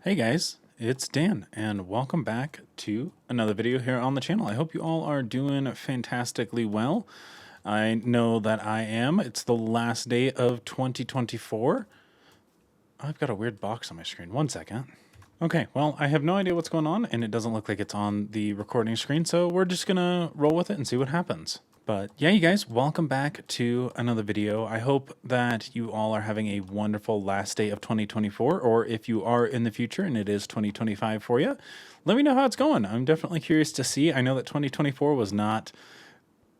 Hey guys, it's Dan, and welcome back to another video here on the channel. I hope you all are doing fantastically well. I know that I am. It's the last day of 2024. I've got a weird box on my screen. One second. Okay, well, I have no idea what's going on, and it doesn't look like it's on the recording screen, so we're just gonna roll with it and see what happens. But yeah, you guys, welcome back to another video. I hope that you all are having a wonderful last day of 2024, or if you are in the future and it is 2025 for you, let me know how it's going. I'm definitely curious to see. I know that 2024 was not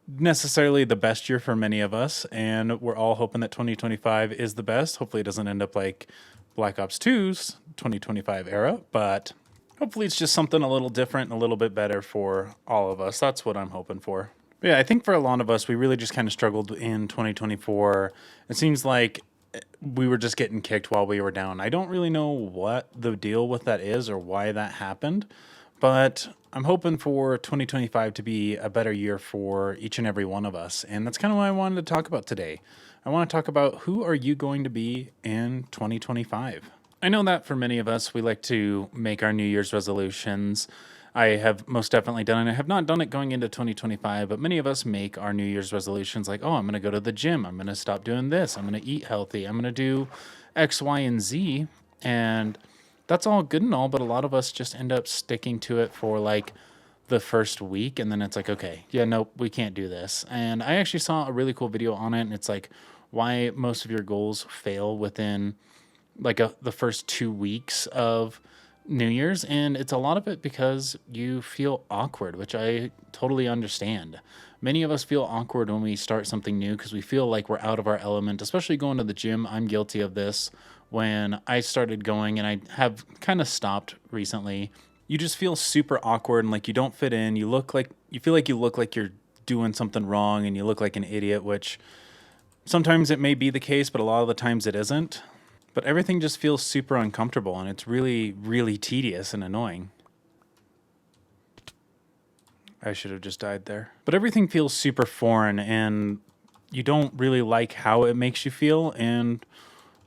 necessarily the best year for many of us, and we're all hoping that 2025 is the best. Hopefully, it doesn't end up like Black Ops 2's 2025 era, but hopefully, it's just something a little different and a little bit better for all of us. That's what I'm hoping for. But yeah, I think for a lot of us, we really just kind of struggled in 2024. It seems like we were just getting kicked while we were down. I don't really know what the deal with that is or why that happened, but I'm hoping for 2025 to be a better year for each and every one of us. And that's kind of what I wanted to talk about today. I want to talk about who are you going to be in 2025? I know that for many of us, we like to make our New Year's resolutions. I have most definitely done it. I have not done it going into 2025, but many of us make our New Year's resolutions like, oh, I'm going to go to the gym. I'm going to stop doing this. I'm going to eat healthy. I'm going to do X, Y, and Z. And that's all good and all, but a lot of us just end up sticking to it for like the first week. And then it's like, okay, yeah, nope, we can't do this. And I actually saw a really cool video on it. And it's like why most of your goals fail within like the first 2 weeks of New Year's, and it's a lot of it because you feel awkward, which I totally understand. Many of us feel awkward when we start something new because we feel like we're out of our element, especially going to the gym. I'm guilty of this. When I started going, and I have kind of stopped recently, you just feel super awkward and like you don't fit in. You feel like you look like you're doing something wrong and you look like an idiot, which sometimes it may be the case, but a lot of the times it isn't. But everything just feels super uncomfortable and it's really, really tedious and annoying. I should have just died there. But everything feels super foreign and you don't really like how it makes you feel and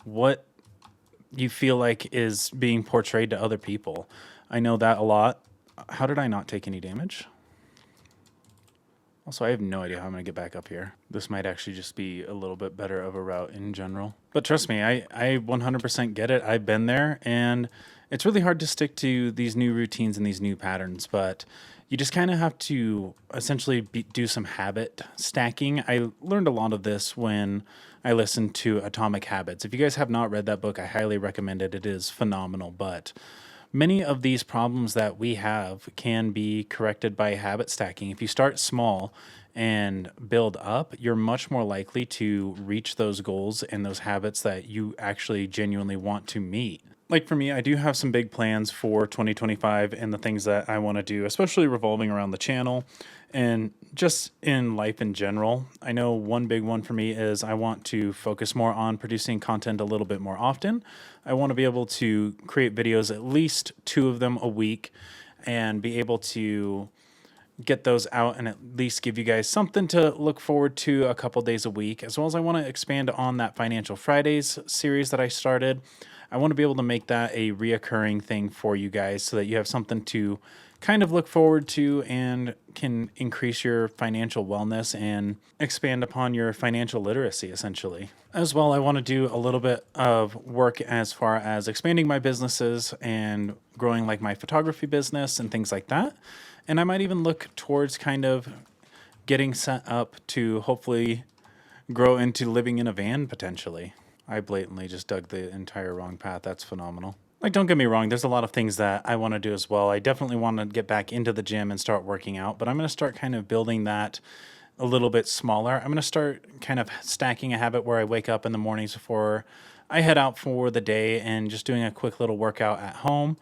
what you feel like is being portrayed to other people. I know that a lot. How did I not take any damage? Also, I have no idea how I'm going to get back up here. This might actually just be a little bit better of a route in general. But trust me, I 100% get it. I've been there, and it's really hard to stick to these new routines and these new patterns, but you just kind of have to essentially do some habit stacking. I learned a lot of this when I listened to Atomic Habits. If you guys have not read that book, I highly recommend it. It is phenomenal, but many of these problems that we have can be corrected by habit stacking. If you start small and build up, you're much more likely to reach those goals and those habits that you actually genuinely want to meet. Like for me, I do have some big plans for 2025 and the things that I want to do, especially revolving around the channel and just in life in general. I know one big one for me is I want to focus more on producing content a little bit more often. I want to be able to create videos, at least 2 of them a week, and be able to get those out and at least give you guys something to look forward to a couple days a week, as well as I want to expand on that Financial Fridays series that I started. I want to be able to make that a reoccurring thing for you guys so that you have something to kind of look forward to and can increase your financial wellness and expand upon your financial literacy, essentially. As well, I want to do a little bit of work as far as expanding my businesses and growing like my photography business and things like that. And I might even look towards kind of getting set up to hopefully grow into living in a van potentially. I blatantly just dug the entire wrong path. That's phenomenal. Like, don't get me wrong, there's a lot of things that I want to do as well. I definitely want to get back into the gym and start working out, but I'm going to start kind of building that a little bit smaller. I'm going to start kind of stacking a habit where I wake up in the mornings before I head out for the day and just doing a quick little workout at home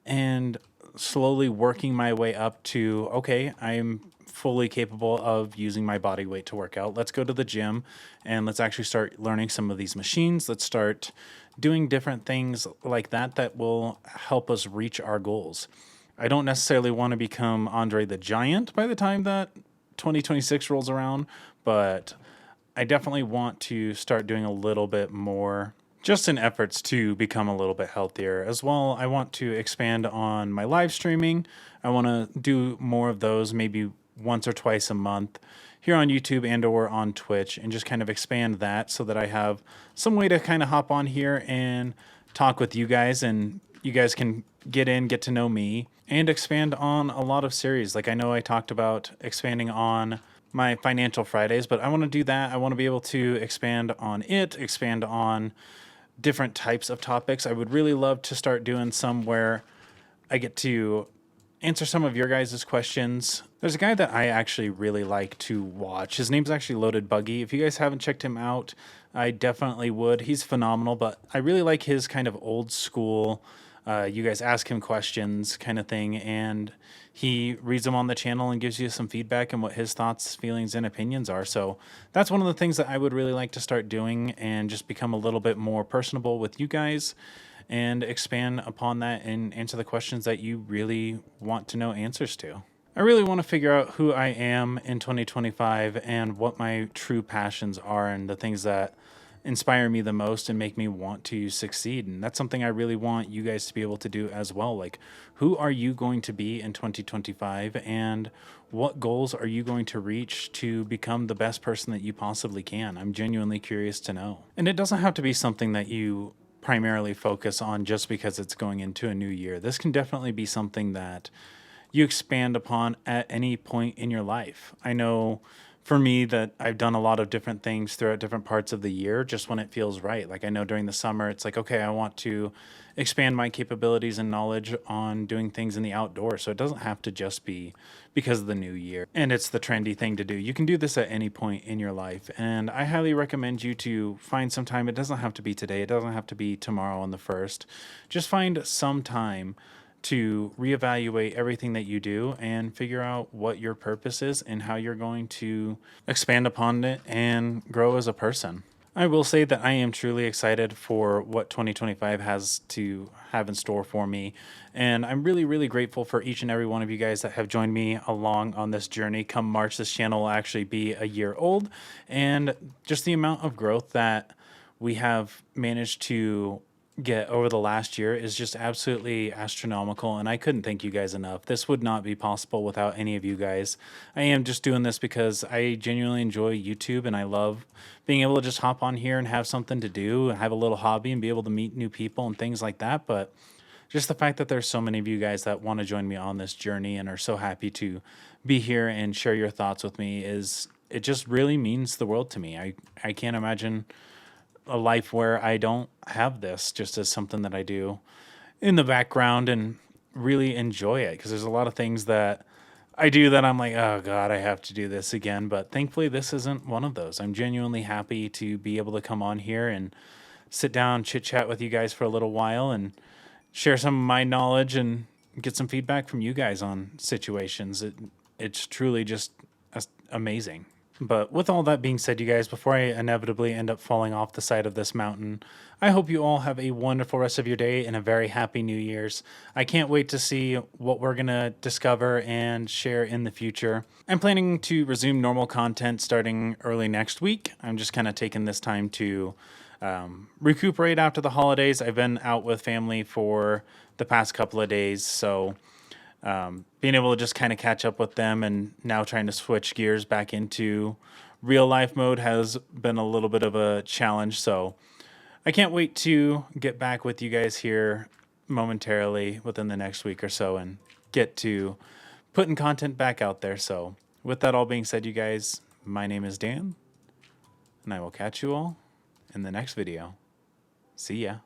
and slowly working my way up to, okay, I'm fully capable of using my body weight to work out. Let's go to the gym and let's actually start learning some of these machines. Let's start doing different things like that that will help us reach our goals. I don't necessarily want to become Andre the Giant by the time that 2026 rolls around, but I definitely want to start doing a little bit more just in efforts to become a little bit healthier. As well, I want to expand on my live streaming. I want to do more of those, maybe once or twice a month here on YouTube and or on Twitch, and just kind of expand that so that I have some way to kind of hop on here and talk with you guys, and you guys can get to know me and expand on a lot of series. Like I know I talked about expanding on my Financial Fridays, but I want to do that. I want to be able to expand on it, expand on different types of topics. I would really love to start doing some where I get to answer some of your guys' questions. There's a guy that I actually really like to watch. His name's actually Loaded Buggy. If you guys haven't checked him out, I definitely would. He's phenomenal, but I really like his kind of old school, you guys ask him questions kind of thing, and he reads them on the channel and gives you some feedback and what his thoughts, feelings, and opinions are. So that's one of the things that I would really like to start doing, and just become a little bit more personable with you guys and expand upon that and answer the questions that you really want to know answers to. I really want to figure out who I am in 2025 and what my true passions are and the things that inspire me the most and make me want to succeed. And that's something I really want you guys to be able to do as well. Like, who are you going to be in 2025, and what goals are you going to reach to become the best person that you possibly can? I'm genuinely curious to know. And it doesn't have to be something that you primarily focus on just because it's going into a new year. This can definitely be something that you expand upon at any point in your life. I know for me that I've done a lot of different things throughout different parts of the year just when it feels right. Like I know during the summer, it's like, okay, I want to expand my capabilities and knowledge on doing things in the outdoors. So it doesn't have to just be because of the new year and it's the trendy thing to do. You can do this at any point in your life. And I highly recommend you to find some time. It doesn't have to be today. It doesn't have to be tomorrow on the 1st. Just find some time to reevaluate everything that you do and figure out what your purpose is and how you're going to expand upon it and grow as a person. I will say that I am truly excited for what 2025 has to have in store for me. And I'm really, really grateful for each and every one of you guys that have joined me along on this journey. Come March, this channel will actually be a year old. And just the amount of growth that we have managed to get over the last year is just absolutely astronomical, and I couldn't thank you guys enough. This would not be possible without any of you guys. I am just doing this because I genuinely enjoy YouTube, and I love being able to just hop on here and have something to do, have a little hobby, and be able to meet new people and things like that. But just the fact that there's so many of you guys that want to join me on this journey and are so happy to be here and share your thoughts with me, it just really means the world to me. I can't imagine a life where I don't have this just as something that I do in the background and really enjoy it, because there's a lot of things that I do that I'm like, oh God, I have to do this again. But thankfully, this isn't one of those. I'm genuinely happy to be able to come on here and sit down, chit chat with you guys for a little while and share some of my knowledge and get some feedback from you guys on situations. It's truly just amazing. But with all that being said, you guys, before I inevitably end up falling off the side of this mountain, I hope you all have a wonderful rest of your day and a very happy New Year's. I can't wait to see what we're going to discover and share in the future. I'm planning to resume normal content starting early next week. I'm just kind of taking this time to recuperate after the holidays. I've been out with family for the past couple of days, so being able to just kind of catch up with them and now trying to switch gears back into real life mode has been a little bit of a challenge. So I can't wait to get back with you guys here momentarily within the next week or so and get to putting content back out there. So with that all being said, you guys, my name is Dan, and I will catch you all in the next video. See ya.